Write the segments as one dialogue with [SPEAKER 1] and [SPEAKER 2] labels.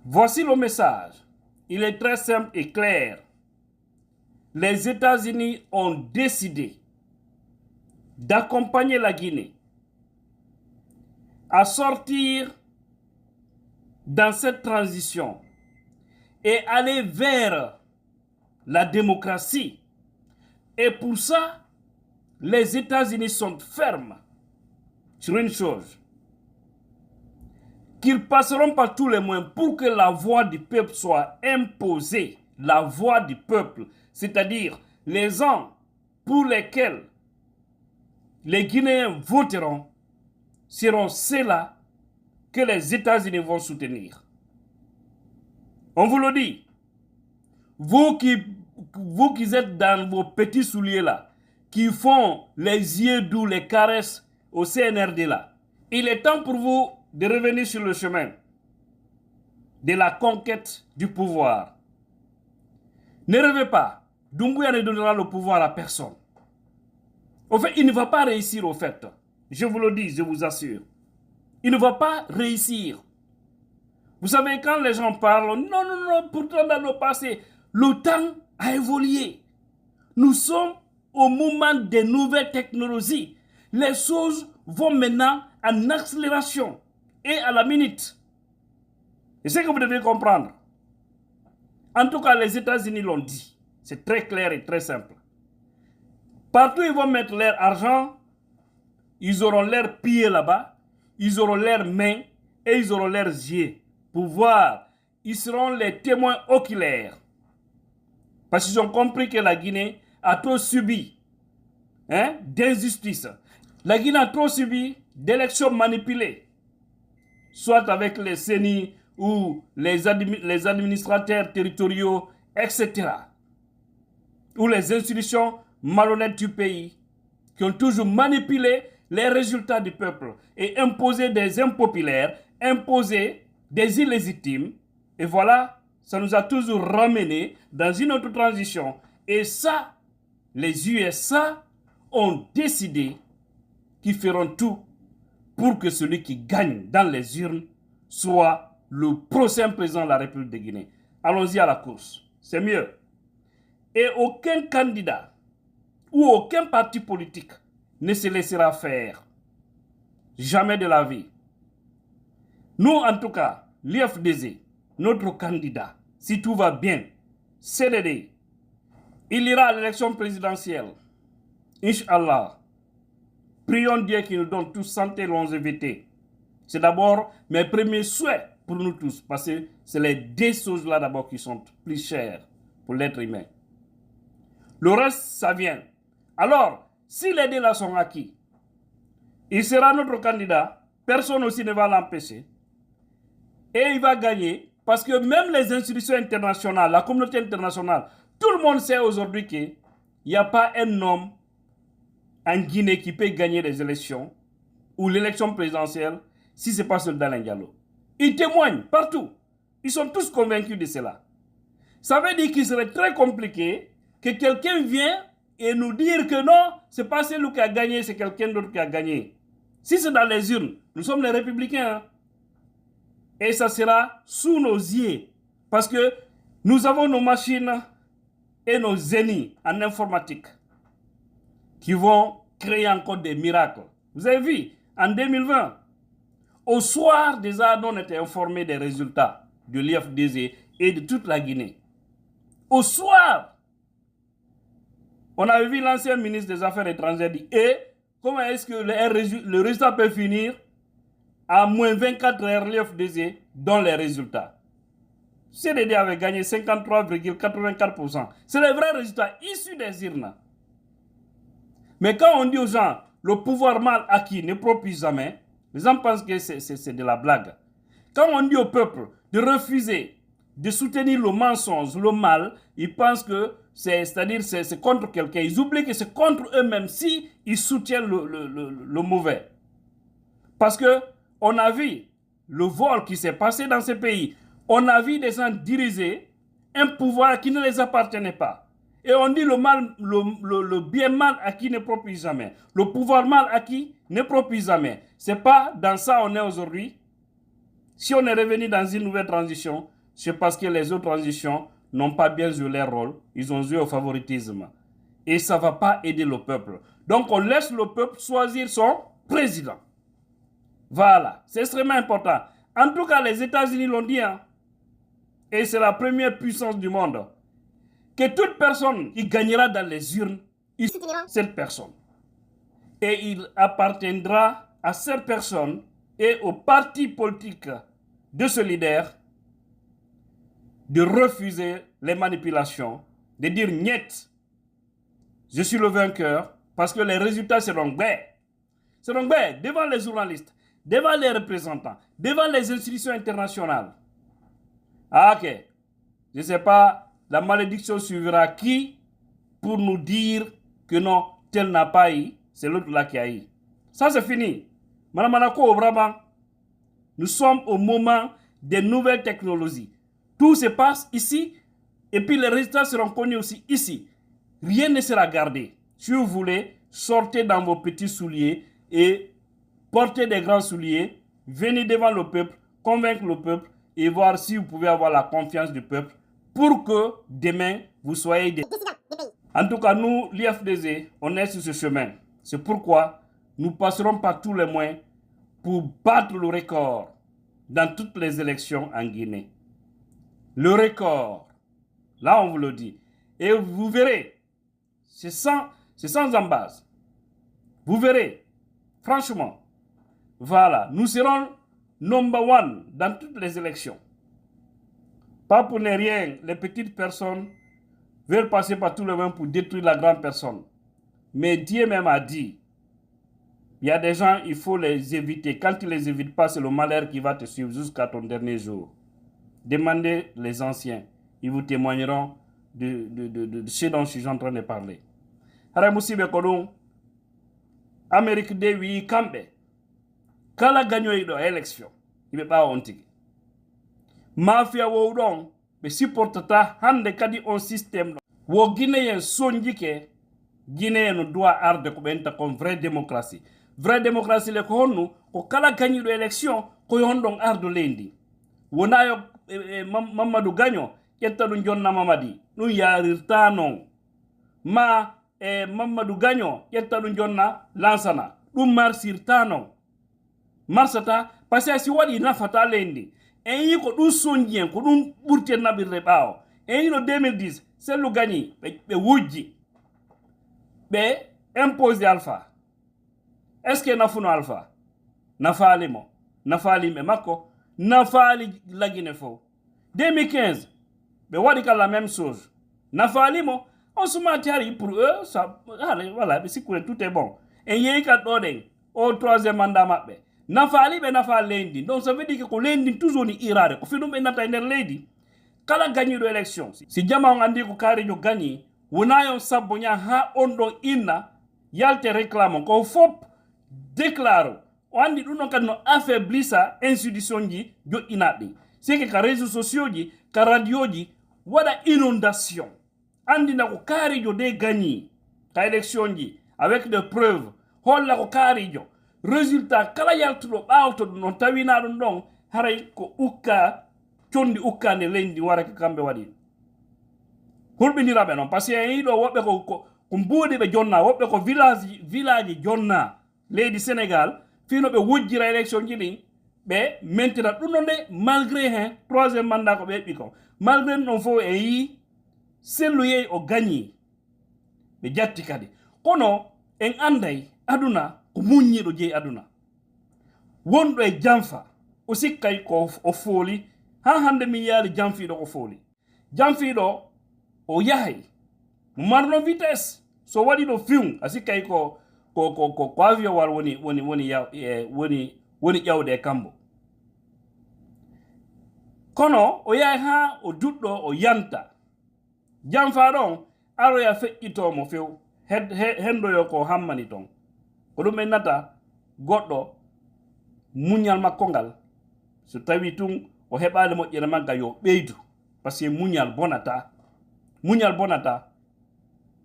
[SPEAKER 1] Voici le message. Il est très simple et clair. Les États-Unis ont décidé d'accompagner la Guinée à sortir dans cette transition et aller vers la démocratie. Et pour ça, les États-Unis sont fermes sur une chose, qu'ils passeront par tous les moyens pour que la voix du peuple soit imposée. La voix du peuple, c'est-à-dire les gens pour lesquels les Guinéens voteront, seront ceux-là que les États-Unis vont soutenir. On vous le dit, vous qui êtes dans vos petits souliers là, qui font les yeux doux, les caresses au CNRD là, il est temps pour vous de revenir sur le chemin de la conquête du pouvoir. Ne rêvez pas, Doumbouya ne donnera le pouvoir à personne. Au fait, il ne va pas réussir au fait. Je vous le dis, je vous assure. Il ne va pas réussir. Vous savez, quand les gens parlent, non, pourtant dans le passé, le temps a évolué. Nous sommes au moment des nouvelles technologies. Les choses vont maintenant en accélération et à la minute. Et c'est ce que vous devez comprendre. En tout cas, les États-Unis l'ont dit. C'est très clair et très simple. Partout, ils vont mettre leur argent, ils auront leurs pieds là-bas, ils auront leurs mains et ils auront leurs yeux pour voir. Ils seront les témoins oculaires. Parce qu'ils ont compris que la Guinée a trop subi d'injustice. La Guinée a trop subi d'élections manipulées, soit avec les CENI ou les administrateurs territoriaux, etc. Ou les institutions malhonnêtes du pays qui ont toujours manipulé les résultats du peuple et imposé des impopulaires, imposé des illégitimes. Et voilà, ça nous a toujours ramené dans une autre transition. Et ça, les USA ont décidé qu'ils feront tout pour que celui qui gagne dans les urnes soit le prochain président de la République de Guinée. Allons-y à la course. C'est mieux. Et aucun candidat ou aucun parti politique ne se laissera faire. Jamais de la vie. Nous, en tout cas, l'IFDZ, notre candidat, si tout va bien, CDD, il ira à l'élection présidentielle. Inch'Allah. Prions Dieu qui nous donne tous santé et longévité. C'est d'abord mes premiers souhaits pour nous tous, parce que c'est les deux choses-là d'abord qui sont plus chères pour l'être humain. Le reste, ça vient. Alors, si les deux là sont acquis, il sera notre candidat, personne aussi ne va l'empêcher, et il va gagner, parce que même les institutions internationales, la communauté internationale, tout le monde sait aujourd'hui qu'il n'y a pas un homme en Guinée qui peut gagner des élections, ou l'élection présidentielle, si ce n'est pas Soldat Diallo. Ils témoignent partout. Ils sont tous convaincus de cela. Ça veut dire qu'il serait très compliqué que quelqu'un vienne et nous dire que non, ce n'est pas celui qui a gagné, c'est quelqu'un d'autre qui a gagné. Si c'est dans les urnes, nous sommes les républicains. Hein? Et ça sera sous nos yeux. Parce que nous avons nos machines et nos génies en informatique qui vont créer encore des miracles. Vous avez vu, en 2020, au soir déjà, on était informés des résultats de l'IFDZ et de toute la Guinée. Au soir, on avait vu l'ancien ministre des Affaires étrangères dire, et comment est-ce que le résultat peut finir à moins 24 heures l'IFDZ dans les résultats? CDD avait gagné 53,84%. C'est les vrais résultats issus des urnes. Mais quand on dit aux gens, le pouvoir mal acquis ne propose jamais, les gens pensent que c'est de la blague. Quand on dit au peuple de refuser de soutenir le mensonge, le mal, ils pensent que c'est-à-dire c'est contre quelqu'un. Ils oublient que c'est contre eux-mêmes si ils soutiennent le mauvais. Parce que on a vu le vol qui s'est passé dans ces pays. On a vu des gens diriger un pouvoir qui ne les appartenait pas. Et on dit le bien mal acquis ne propose jamais. Le pouvoir mal acquis ne propose jamais. Ce n'est pas dans ça on est aujourd'hui. Si on est revenu dans une nouvelle transition, c'est parce que les autres transitions n'ont pas bien joué leur rôle. Ils ont joué au favoritisme. Et ça ne va pas aider le peuple. Donc on laisse le peuple choisir son président. Voilà, c'est extrêmement important. En tout cas, les États-Unis l'ont dit, hein, et c'est la première puissance du monde, que toute personne qui gagnera dans les urnes, il soutiendra cette personne. Et il appartiendra à cette personne et au parti politique de ce leader de refuser les manipulations, de dire niet, je suis le vainqueur, parce que les résultats seront bêtes. Seront bêtes devant les journalistes, devant les représentants, devant les institutions internationales. Ah ok, je ne sais pas, la malédiction suivra qui pour nous dire que non, tel n'a pas eu, c'est l'autre là qui a eu. Ça c'est fini. Madame Manako, vraiment, nous sommes au moment des nouvelles technologies. Tout se passe ici et puis les résultats seront connus aussi ici. Rien ne sera gardé. Si vous voulez, sortez dans vos petits souliers et portez des grands souliers. Venez devant le peuple, convaincre le peuple et voir si vous pouvez avoir la confiance du peuple pour que demain, vous soyez des décideurs du pays. En tout cas, nous, l'IFDZ, on est sur ce chemin. C'est pourquoi nous passerons par tous les moyens pour battre le record dans toutes les élections en Guinée. Le record, là on vous le dit. Et vous verrez, c'est sans embase. Vous verrez, franchement, voilà, nous serons number one dans toutes les élections. Pas pour ne rien, les petites personnes veulent passer par tout le monde pour détruire la grande personne. Mais Dieu même a dit, il y a des gens, il faut les éviter. Quand tu ne les évites pas, c'est le malheur qui va te suivre jusqu'à ton dernier jour. Demandez les anciens, ils vous témoigneront de ce dont je suis en train de parler. Haramusibe Kodon, Amérique de oui, Kambe, Kala gagno ido élection, il ne pas honte. Mafia wodon, mais supportata hande kadi on système. Wo Guinéen sonjike, Guinéen doit arde ko benta comme vraie démocratie. Vraie démocratie le ko honnu, ko kala gagno élection, ko yondon arde lendi. Wonayo Mamadou Gagno, yettadu jonna Mamadi, nu yarirta non. Ma Mamadou Gagno, yettadu jonna Lansana, ɗum marsirta non. Marsata, parce que si wadi nafata lendi. En yi ko ɗum sonjien, ko ɗum ɓurti nabirde ɓawo. En yi no 2010, sellu gagni, ɓe wujji. Ɓe impose Alpha. Est-ce que nafuno Alpha? Nafali mo. Nafali me makko. Nafali la Guinée fo. 2015, ɓe waɗi ka la même chose. Nafali mo. On se matérialise pour eux, ça, voilà, si tout est bon. En yi ka ɗoɗen, au troisième mandat maɓɓe. Nafali be nafa lendi. Donc ça veut dire que ko lendi toujours ni irare. Ko finum be nata nder leydi. Kala gagni do élection. Si jama on andi ko kari jo gagni, wonayon sabbo nya ha on do inna yalte réclame ko fop déclare. O andi dun kan no affaiblissa institution ji jo inadi. C'est que ka réseaux sociaux ji, ka radio ji wada inondation. Andi na ko kari jo de gagni ka élection ji avec des preuves. Holla ko kari jo. Résultat, kala yaltuɗo ɓawto non tawina ɗum ɗon haray ko ukka condi ukkande lendi wara ko kamɓe waɗi hulɓiniraɓe noon par ce que en yiɗo woɓɓe ko mbuuɗi ɓe jonna woɓɓe ko village jonna leydi Sénégal fino ɓe wujjira élection ji ɗin ɓe mentina ɗum ɗon de malgré hen troisiéme mandat ko ɓe heɓɓi kon malgré ɗum ɗon fof en yi sellu yeyi o gagni ɓe jatti kadi kono en anday aduna ko muññiɗo jeyi aduna wonɗo e janfa o sikkay ko o fooli ha hande min yaari janfiɗo ko fooli janfiɗo o yahay mo marno vitesse so waɗi ɗo fiw a sikkay ko avion wal woni ƴawde e kambo kono o yahay ha o duɗɗo o yanta janfa ɗon aroya feƴƴitomo few hendoyo ko hammani ton ko ɗum en nata goɗɗo muñal makko ngal so tawi tun o heɓali moƴƴere magga yo ɓeydu par ce que muñal bonata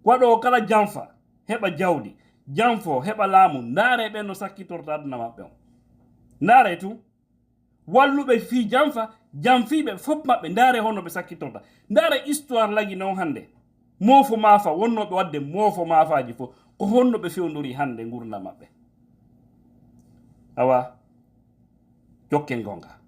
[SPEAKER 1] waɗo kala janfa heɓa jawdi janfo heɓa laamu ndaare ɓen no sakkitorta aduna maɓɓe on ndaare tun walluɓe fi jamfa jamfiɓe fof maɓɓe ndaare hono ɓe sakkitorta ndaare histoire lagi non hande mofo mafa wonnoɓe wadde mofo mafaji fof ko honno ɓe fewdori hande gurdam maɓɓe awa jokken gonga